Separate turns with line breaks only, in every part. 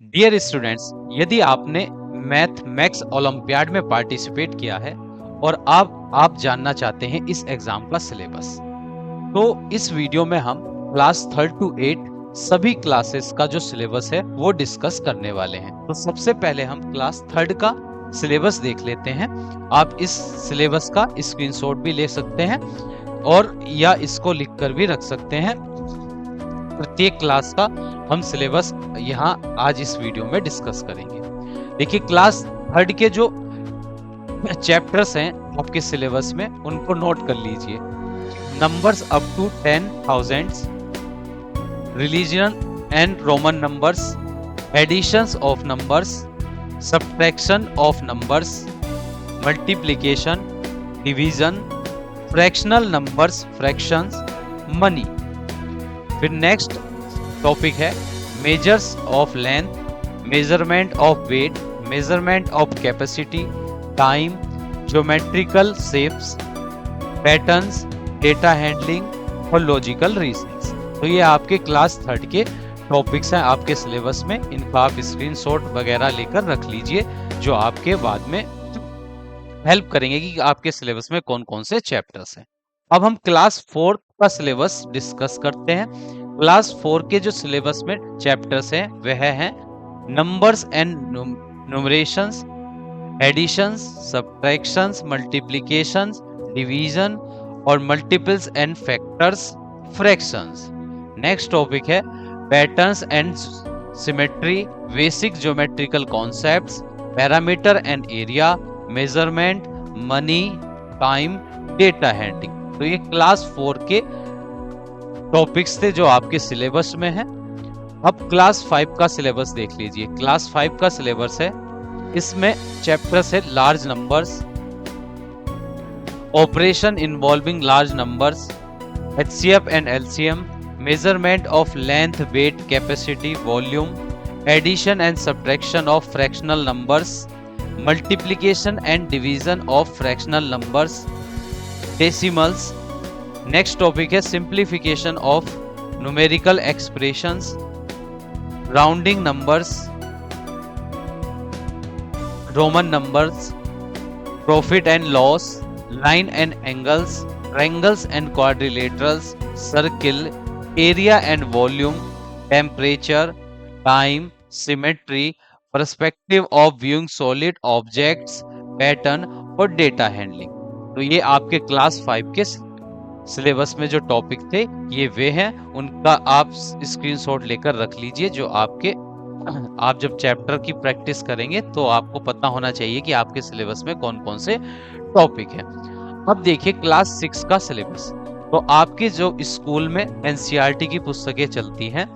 Dear students, यदि आपने math max olympiad में पार्टिसिपेट किया है और आप जानना चाहते हैं इस एग्जाम का सिलेबस, तो इस वीडियो में हम क्लास 3 टू 8 सभी क्लासेस का जो सिलेबस है वो डिस्कस करने वाले हैं। तो सबसे पहले हम क्लास 3 का सिलेबस देख लेते हैं। आप इस सिलेबस का स्क्रीनशॉट भी ले सकते हैं और या इसको लिखकर भी रख सकते हैं। प्रत्येक क्लास का हम सिलेबस यहाँ आज इस वीडियो में डिस्कस करेंगे। देखिए, क्लास 3 के जो चैप्टर्स हैं आपके सिलेबस में उनको नोट कर लीजिए। Numbers up to 10,000, religion and Roman numbers, additions of numbers, subtraction of numbers, multiplication, division, fractional numbers, fractions, money. फिर नेक्स्ट टॉपिक है measures of length, measurement of weight, measurement of capacity, time, geometrical shapes, patterns, data handling और logical reasonings. तो ये आपके class 3 के topics हैं आपके syllabus में। इनका आप स्क्रीनशॉट वगैरह लेकर रख लीजिए, जो आपके बाद में हेल्प करेंगे कि आपके सिलेबस में कौन कौन से चैप्टर्स हैं। अब हम क्लास 4 का सिलेबस डिस्कस करते हैं। क्लास 4 के जो सिलेबस में चैप्टर्स हैं वह हैं numbers and numerations, additions, subtractions, multiplications, division और multiples and factors, fractions. Next topic है patterns and symmetry, basic geometrical concepts, parameter and area, measurement, money, time, data handling. तो ये क्लास 4 के टॉपिक्स थे जो आपके सिलेबस में हैं। अब क्लास 5 का सिलेबस देख लीजिए। क्लास 5 का सिलेबस है, इसमें चैप्टर्स है large numbers, operation involving large numbers, HCF and LCM, measurement of length, weight, capacity, volume, addition and subtraction of fractional numbers, multiplication and division of fractional numbers, decimals. Next topic है simplification of numerical expressions, rounding numbers, Roman numbers, profit and loss, line and angles, triangles and quadrilaterals, circle, area and volume, temperature, time, symmetry, perspective of viewing solid objects, pattern और data handling. तो ये आपके class 5 के syllabus में जो topic थे ये वे हैं। उनका आप स्क्रीनशॉट लेकर रख लीजिए, जो आप जब चैप्टर की प्रैक्टिस करेंगे तो आपको पता होना चाहिए कि आपके सिलेबस में कौन कौन से टॉपिक हैं। अब देखिए क्लास 6 का सिलेबस। तो आपके जो स्कूल में NCERT की पुस्तकें चलती हैं,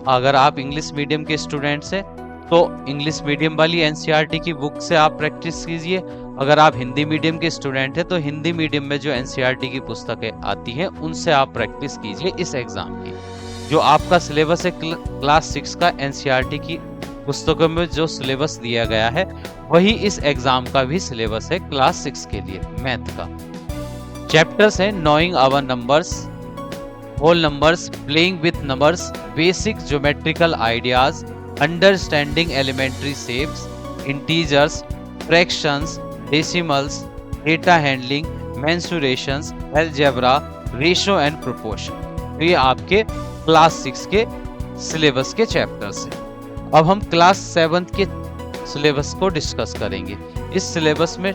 अगर आप इंग्लिश मीडियम के स्टूडेंट्स हैं तो इंग्लिश मीडियम वाली NCERT की बुक से आप प्रैक्टिस कीजिए। अगर आप हिंदी मीडियम के स्टूडेंट हैं तो हिंदी मीडियम में जो NCERT की पुस्तकें आती हैं उनसे आप प्रैक्टिस कीजिए इस एग्जाम की। जो आपका सिलेबस है क्लास 6 का, NCERT की पुस्तकों में जो सिलेबस दिया गया है वही इस एग्जाम का भी सिलेबस है क्लास 6 के लिए मैथ का। चैप्टर्स हैं knowing our numbers, whole numbers, playing with numbers, basic geometrical ideas, understanding elementary shapes, integers, fractions, decimals, data handling, mensurations, algebra, ratio and proportion. तो ये आपके क्लास 6 के सिलेबस के चैप्टर्स हैं। अब हम क्लास 7 के सिलेबस को डिस्कस करेंगे। इस सिलेबस में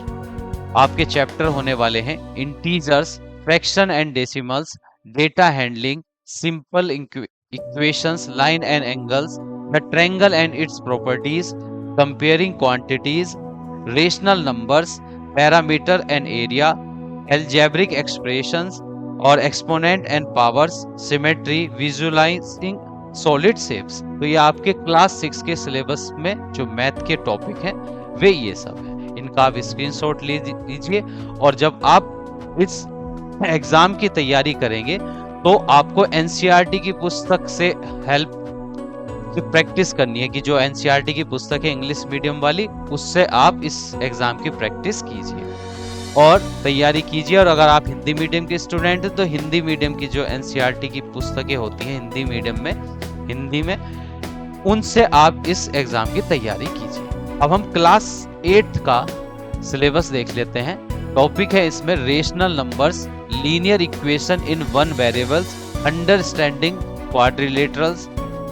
आपके चैप्टर होने वाले हैं integers, fraction and decimals, data handling, simple equations, line and angles, the triangle and its properties, comparing quantities, rational numbers, parameter and area, algebraic expressions और exponent and powers, symmetry, visualising solid shapes. तो ये आपके class 6 के syllabus में जो math के topic हैं वे ये सब हैं। इनका आप स्क्रीनशॉट ले लीजिए और जब आप इस एग्जाम की तैयारी करेंगे तो आपको NCERT की पुस्तक से हेल्प प्रैक्टिस करनी है कि जो NCERT की पुस्तक है इंग्लिश मीडियम वाली, उससे आप इस एग्जाम की प्रैक्टिस कीजिए और तैयारी कीजिए। और अगर आप हिंदी मीडियम के स्टूडेंट हैं तो हिंदी मीडियम की जो NCERT की पुस्तकें होती हैं हिंदी मीडियम में, हिंदी में उनसे आप इस एग्जाम की तैयारी कीजिए। अब हम क्लास 8 का सिलेबस देख लेते हैं। टॉपिक है इसमें rational numbers, linear equation in one variables, understanding quadrilaterals,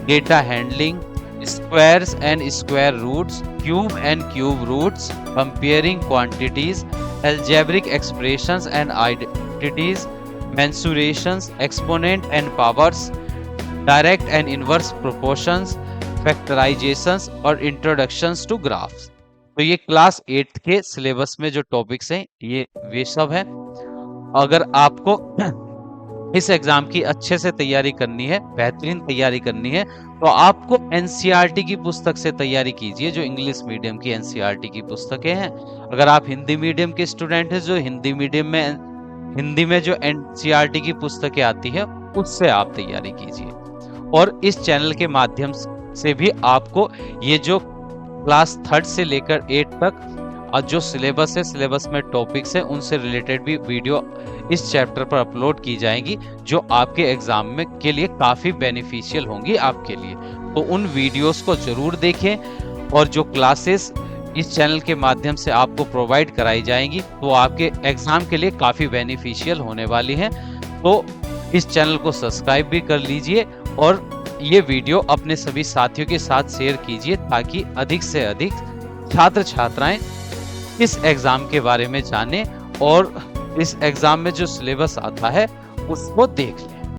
data handling, squares and square roots, cube and cube roots, comparing quantities, algebraic expressions and identities, mensurations, exponent and powers, direct and inverse proportions, factorizations और introductions to graphs। तो ये class 8 के syllabus में जो topics हैं ये वे सब है। अगर आपको इस एग्जाम की अच्छे से तैयारी करनी है, बेहतरीन तैयारी करनी है, तो आपको एनसीईआरटी की पुस्तक से तैयारी कीजिए, जो इंग्लिश मीडियम की एनसीईआरटी की पुस्तकें हैं। अगर आप हिंदी मीडियम के स्टूडेंट हैं, जो हिंदी में जो एनसीईआरटी की पुस्तकें आती है उससे आप तैयारी कीजिए। और इस चैनल के माध्यम से भी आपको ये जो क्लास 3 से लेकर 8 तक और जो सिलेबस है, सिलेबस में टॉपिक्स है, उनसे रिलेटेड भी वीडियो इस चैप्टर पर अपलोड की जाएंगी, जो आपके एग्जाम में के लिए काफी बेनिफिशियल होंगी आपके लिए। तो उन वीडियोस को जरूर देखें, और जो क्लासेस इस चैनल के माध्यम से आपको प्रोवाइड कराई जाएंगी वो आपके एग्जाम के लिए काफी बेनिफिशियल होने वाली हैं। तो इस चैनल को सब्सक्राइब भी कर लीजिए और ये वीडियो अपने सभी साथियों के साथ शेयर कीजिए, ताकि अधिक से अधिक छात्र छात्राएं इस एग्जाम के बारे में जाने और इस एग्जाम में जो सिलेबस आता है उसको देख लें।